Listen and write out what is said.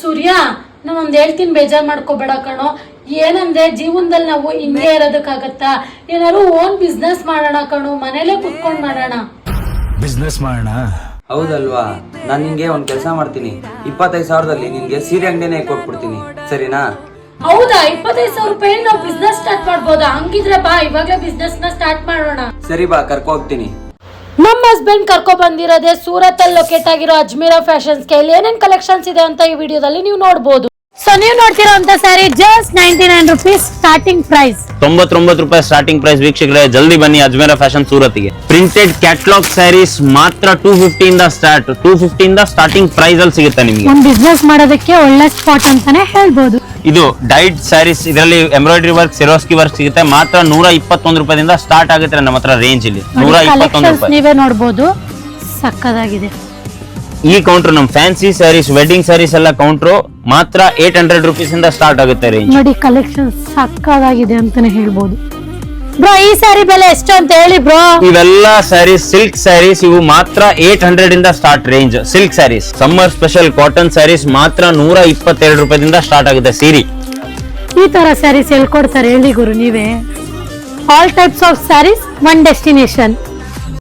ಸೂರ್ಯ ನಾ ಒಂದ್ ಹೇಳ್ತೀನಿ, ಬೇಜಾರ್ ಮಾಡ್ಕೋಬೇಡ ಕಣೋ. ಏನಂದ್ರೆ ಜೀವನದಲ್ಲಿ ನಾವು ಹಿಂಗೆ ಇರೋದಕ್ಕಾಗತ್ತಾ? ಏನಾದ್ರು ಓನ್ ಬಿಸ್ನೆಸ್ ಮಾಡೋಣ ಕಣೋ, ಮನೇಲೆ ಕುತ್ಕೊಂಡ್ ಮಾಡೋಣ. ಬಿಸ್ನೆಸ್ ಮಾಡೋಣ. ಹೌದಲ್ವಾ, ನಾನ್ ನಿಂಗೆ ಒಂದ್ ಕೆಲಸ ಮಾಡ್ತೀನಿ. 25,000ದಲ್ಲಿ ನಿನ್ಗೆ ಸೀರೆ ಅಂಗಡಿನೇ ಕೊಟ್ಬಿಡ್ತೀನಿ, ಸರಿನಾ? ಹೌದಾ? 25,000 ರೂಪಾಯಿ ನಾವು ಬಿಸ್ನೆಸ್ ಸ್ಟಾರ್ಟ್ ಮಾಡ್ಬೋದಾ? ಹಂಗಿದ್ರೆ ಬಾ, ಇವಾಗ್ಲೇ ಬಿಸ್ನೆಸ್ ನ ಸ್ಟಾರ್ಟ್ ಮಾಡೋಣ. ಸರಿ ಬಾ, ಕರ್ಕೊ ಹೋಗ್ತೀನಿ. ನಮ್ಮ ಹಸ್ಬೆಂಡ್ ಕರ್ಕೊ ಬಂದಿರೋದೇ ಸೂರತ್ ಅಲ್ಲಿ ಲೊಕೇಟ್ ಆಗಿರೋ ಅಜ್ಮೀರಾ ಫ್ಯಾಷನ್ಸ್ ಗೆ. ಇಲ್ಲಿ ಏನೇನ್ ಕಲೆಕ್ಷನ್ಸ್ ಇದೆ ಅಂತ ಈ ವಿಡಿಯೋದಲ್ಲಿ ನೀವು ನೋಡಬಹುದು. ಸೊ ನೀವು ನೋಡ್ತಿರೋ ಅಂತ sari just 99 rupees starting price. 99 ರೂಪಾಯಿ ಸ್ಟಾರ್ಟಿಂಗ್ ಪ್ರೈಸ್. ವೀಕ್ಷಕರೇ, ಜಲ್ದಿ ಬನ್ನಿ ಅಜ್ಮೇರಾ ಫ್ಯಾಷನ್ ಸೂರತ್ಗೆ. ಪ್ರಿಂಟೆಡ್ ಕ್ಯಾಟಲಾಗ್ ಸ್ಯಾರೀಸ್ ಮಾತ್ರ 250 ಇಂದ ಸ್ಟಾರ್ಟ್. 250 ಇಂದ ಸ್ಟಾರ್ಟಿಂಗ್ ಪ್ರೈಸ್ ಅಲ್ಲಿ ಸಿಗುತ್ತೆ ನಿಮಗೆ. ಒಂದು ಬಿಸ್ನೆಸ್ ಮಾಡೋದಕ್ಕೆ ಒಳ್ಳೆ ಸ್ಪಾಟ್ ಅಂತಾನೆ ಹೇಳ್ಬೋದು. ಇದು ಡೈಡ್ ಸ್ಯಾರೀಸ್, ಇದರಲ್ಲಿ ಎಂಬ್ರಾಯ್ಡರಿ ವರ್ಕ್, ಸಿರೋಸ್ಕಿ ವರ್ಕ್ ಸಿಗುತ್ತೆ. ಮಾತ್ರ 121 ರೂಪಾಯಿಂದ ಸ್ಟಾರ್ಟ್ ಆಗುತ್ತೆ ನಮ್ಮ ಹತ್ರ ರೇಂಜ್. ಇಲ್ಲಿ 121 ರೂಪಾಯಿ ನೀವೇ ನೋಡಬಹುದು, ಸಕ್ಕದಾಗಿದೆ. ಈ ಕೌಂಟರ್ ನಮ್ ಫ್ಯಾನ್ಸಿ ಸ್ಯಾರೀಸ್, ವೆಡ್ಡಿಂಗ್ ಸ್ಯಾರೀಸ್ ಎಲ್ಲ ಕೌಂಟರ್ ಮಾತ್ರ 800 ರೂಪೀಸ್ ಇಂದ ಸ್ಟಾರ್ಟ್ ಆಗುತ್ತೆ ರೇಂಜ್. ನೋಡಿ ಕಲೆಕ್ಷನ್ ಸಕ್ಕದಾಗಿದೆ ಅಂತಾನೆ ಹೇಳ್ಬೋದು. ಬ್ರೋ ಈ ಸ್ಯಾರಿ ಬೆಲೆ ಎಷ್ಟು ಅಂತ ಹೇಳಿ ಬ್ರೋ. ಇವೆಲ್ಲ ಸ್ಯಾರೀಸ್ ಸಿಲ್ಕ್ ಸ್ಯಾರೀಸ್, ಇವು ಮಾತ್ರ 800 ಇಂದ start range. Silk saris, summer special cotton saris ಮಾತ್ರ 122 ರೂಪಾಯಿಂದ ಸ್ಟಾರ್ಟ್ ಆಗುತ್ತೆ ಸೀರೆ. ಈ ತರ ಸ್ಯಾರೀಸ್ ಹೇಳ್ಕೊಡ್ತಾರೆ ಹೇಳಿ ಗುರು ನೀವೇ. All types of saris, one destination.